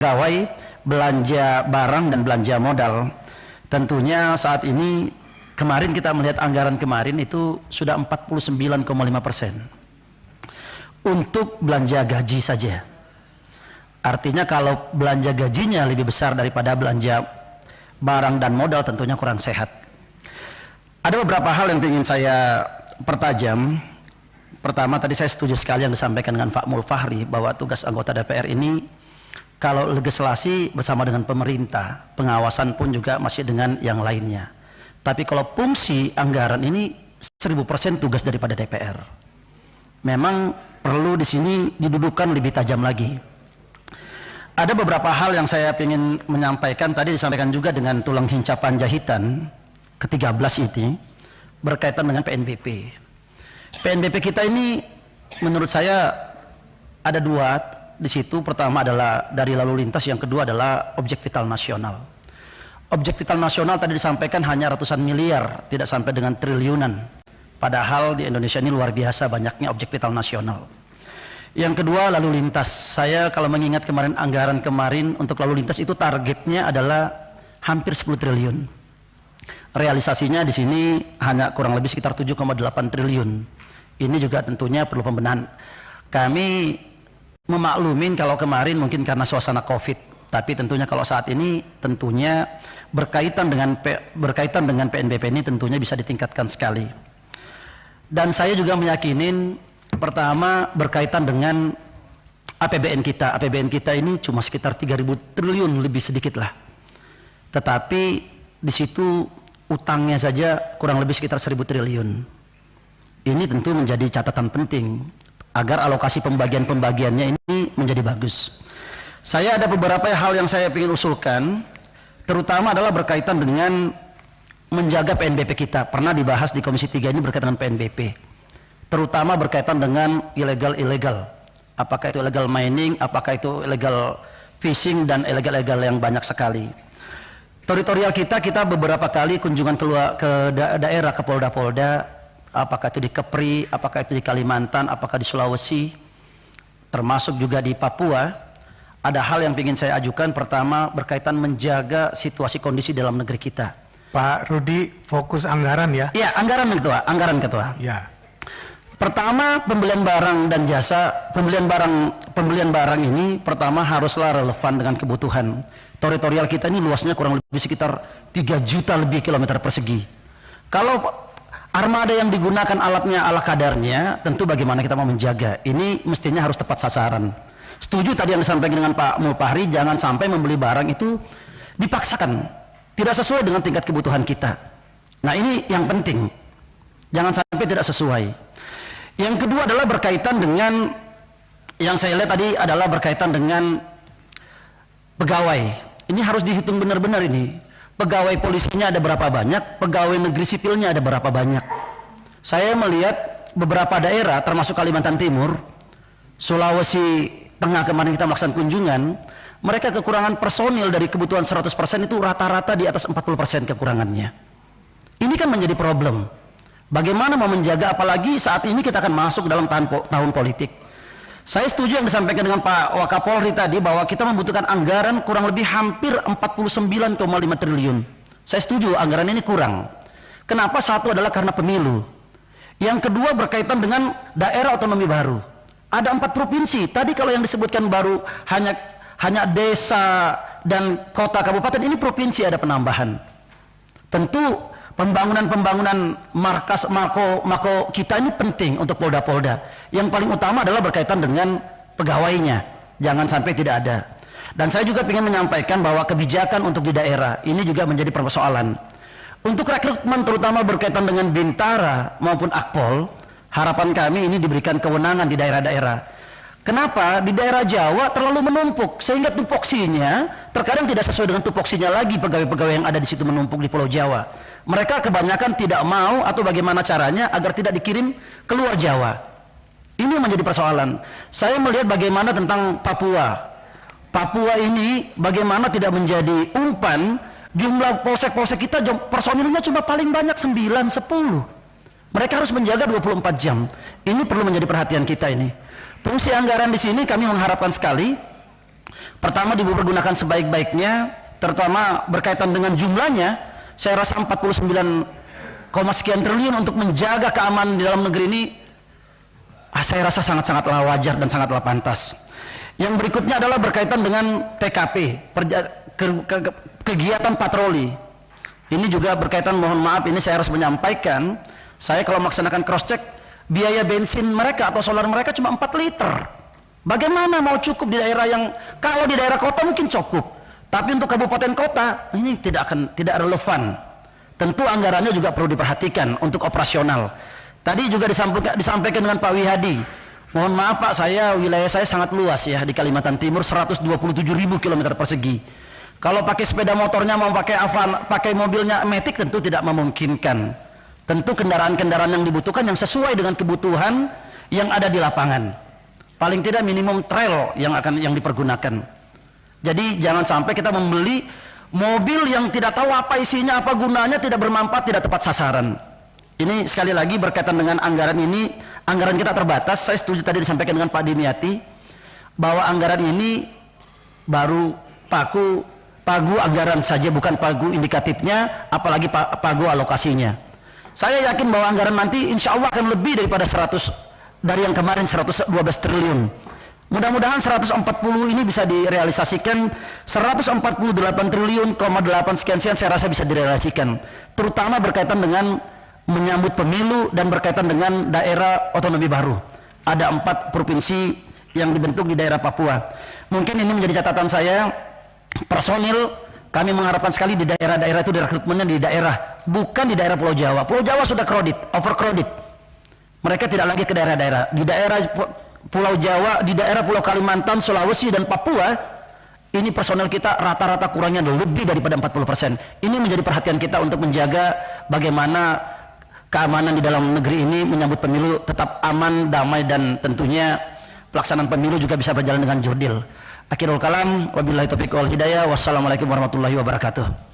pegawai, belanja barang dan belanja modal. Tentunya saat ini, kemarin kita melihat anggaran kemarin itu sudah 49,5% untuk belanja gaji saja. Artinya kalau belanja gajinya lebih besar daripada belanja barang dan modal, tentunya kurang sehat. Ada beberapa hal yang ingin saya pertajam. Pertama, tadi saya setuju sekali yang disampaikan dengan Pak Mulfahri bahwa tugas anggota DPR ini kalau legislasi bersama dengan pemerintah, pengawasan pun juga masih dengan yang lainnya. Tapi kalau fungsi anggaran ini 1000% tugas daripada DPR. Memang perlu di sini didudukan lebih tajam lagi. Ada beberapa hal yang saya ingin menyampaikan, tadi disampaikan juga dengan tulang hincapan jahitan ke-13 ini berkaitan dengan PNBP. PNBP kita ini menurut saya ada dua di situ. Pertama adalah dari lalu lintas, yang kedua adalah objek vital nasional. Objek vital nasional tadi disampaikan hanya ratusan miliar, tidak sampai dengan triliunan. Padahal di Indonesia ini luar biasa banyaknya objek vital nasional. Yang kedua lalu lintas. Saya kalau mengingat kemarin anggaran kemarin untuk lalu lintas itu targetnya adalah hampir 10 triliun. Realisasinya di sini hanya kurang lebih sekitar 7,8 triliun. Ini juga tentunya perlu pembenahan. Kami memaklumin kalau kemarin mungkin karena suasana Covid, tapi tentunya kalau saat ini tentunya berkaitan dengan PNBP ini tentunya bisa ditingkatkan sekali. Dan saya juga meyakinin, pertama berkaitan dengan APBN kita. APBN kita ini cuma sekitar 3.000 triliun lebih sedikit lah. Tetapi di situ utangnya saja kurang lebih sekitar 1.000 triliun. Ini tentu menjadi catatan penting agar alokasi pembagian-pembagiannya ini menjadi bagus. Saya ada beberapa hal yang saya ingin usulkan, terutama adalah berkaitan dengan menjaga PNBP kita. Pernah dibahas di Komisi 3 ini berkaitan dengan PNBP, terutama berkaitan dengan ilegal-ilegal. Apakah itu illegal mining, apakah itu illegal fishing, dan ilegal-ilegal yang banyak sekali. Teritorial kita beberapa kali kunjungan ke daerah, ke polda-polda, apakah itu di Kepri, apakah itu di Kalimantan, apakah di Sulawesi, termasuk juga di Papua. Ada hal yang ingin saya ajukan. Pertama berkaitan menjaga situasi kondisi dalam negeri kita. Pak Rudi, fokus anggaran ya? Iya, anggaran ketua. Ya. Pertama, pembelian barang dan jasa. Pembelian barang ini pertama haruslah relevan dengan kebutuhan. Teritorial kita ini luasnya kurang lebih sekitar 3 juta lebih kilometer persegi. Kalau armada yang digunakan alatnya ala kadarnya, tentu bagaimana kita mau menjaga. Ini mestinya harus tepat sasaran. Setuju tadi yang disampaikan dengan Pak Mulfahri, jangan sampai membeli barang itu dipaksakan, tidak sesuai dengan tingkat kebutuhan kita. Nah ini yang penting, jangan sampai tidak sesuai. Yang kedua adalah berkaitan dengan, yang saya lihat tadi adalah berkaitan dengan pegawai. Ini harus dihitung benar-benar ini. Pegawai polisinya ada berapa banyak, pegawai negeri sipilnya ada berapa banyak. Saya melihat beberapa daerah termasuk Kalimantan Timur, Sulawesi Tengah kemarin kita melaksanakan kunjungan, mereka kekurangan personil dari kebutuhan 100% itu rata-rata di atas 40% kekurangannya. Ini kan menjadi problem. Bagaimana mau menjaga, apalagi saat ini kita akan masuk dalam tahun politik. Saya setuju yang disampaikan dengan Pak Wakapolri tadi bahwa kita membutuhkan anggaran kurang lebih hampir 49,5 triliun. Saya setuju anggaran ini kurang. Kenapa? Satu adalah karena pemilu. Yang kedua berkaitan dengan daerah otonomi baru. Ada 4 provinsi. Tadi kalau yang disebutkan baru hanya desa dan kota kabupaten, ini provinsi ada penambahan. Tentu pembangunan markas mako kita ini penting untuk polda-polda. Yang paling utama adalah berkaitan dengan pegawainya, jangan sampai tidak ada. Dan saya juga ingin menyampaikan bahwa kebijakan untuk di daerah ini juga menjadi persoalan. Untuk rekrutmen terutama berkaitan dengan Bintara maupun Akpol, harapan kami ini diberikan kewenangan di daerah-daerah. Kenapa? Di daerah Jawa terlalu menumpuk, sehingga tupoksinya terkadang tidak sesuai dengan tupoksinya lagi pegawai-pegawai yang ada di situ menumpuk di Pulau Jawa. Mereka kebanyakan tidak mau atau bagaimana caranya agar tidak dikirim keluar Jawa. Ini menjadi persoalan. Saya melihat bagaimana tentang Papua. Papua ini bagaimana tidak menjadi umpan. Jumlah polsek-polsek kita personilnya cuma paling banyak 9-10. Mereka harus menjaga 24 jam. Ini perlu menjadi perhatian kita ini. Fungsi anggaran di sini kami mengharapkan sekali Pertama, dipergunakan sebaik-baiknya, terutama berkaitan dengan jumlahnya. Saya rasa 49, sekian triliun untuk menjaga keamanan di dalam negeri ini, saya rasa sangat-sangatlah wajar dan sangatlah pantas. Yang berikutnya adalah berkaitan dengan TKP, kegiatan patroli. Ini juga berkaitan, mohon maaf, ini saya harus menyampaikan, saya kalau melaksanakan cross check, biaya bensin mereka atau solar mereka cuma 4 liter. Bagaimana mau cukup di daerah yang, kalau di daerah kota mungkin cukup, tapi untuk kabupaten kota ini tidak relevan. Tentu anggarannya juga perlu diperhatikan untuk operasional. Tadi juga disampaikan dengan Pak Wihadi, mohon maaf Pak, wilayah saya sangat luas ya, di Kalimantan Timur 127.000 km persegi. Kalau pakai sepeda motornya, mau pakai mobilnya Matic, tentu tidak memungkinkan. Tentu kendaraan-kendaraan yang dibutuhkan yang sesuai dengan kebutuhan yang ada di lapangan. Paling tidak minimum trail yang dipergunakan. Jadi jangan sampai kita membeli mobil yang tidak tahu apa isinya, apa gunanya, tidak bermanfaat, tidak tepat sasaran. Ini sekali lagi berkaitan dengan anggaran ini, anggaran kita terbatas. Saya setuju tadi disampaikan dengan Pak Dimyati bahwa anggaran ini baru pagu anggaran saja, bukan pagu indikatifnya, apalagi pagu alokasinya. Saya yakin bahwa anggaran nanti insya Allah akan lebih daripada 100 dari yang kemarin 112 triliun. Mudah-mudahan 140 ini bisa direalisasikan. 148 triliun, 8 sekian saya rasa bisa direalisasikan, terutama berkaitan dengan menyambut pemilu dan berkaitan dengan daerah otonomi baru. Ada 4 provinsi yang dibentuk di daerah Papua. Mungkin ini menjadi catatan saya. Personil kami mengharapkan sekali di daerah-daerah itu direkrutmennya di daerah, bukan di daerah Pulau Jawa. Pulau Jawa sudah overcrowded. Mereka tidak lagi ke daerah-daerah. Di daerah Pulau Jawa, di daerah Pulau Kalimantan, Sulawesi dan Papua, ini personel kita rata-rata kurangnya lebih daripada 40%. Ini menjadi perhatian kita untuk menjaga bagaimana keamanan di dalam negeri ini, menyambut pemilu tetap aman, damai, dan tentunya pelaksanaan pemilu juga bisa berjalan dengan jurdil. Akhirul kalam, wabillahi taufiq wal hidayah, wassalamualaikum warahmatullahi wabarakatuh.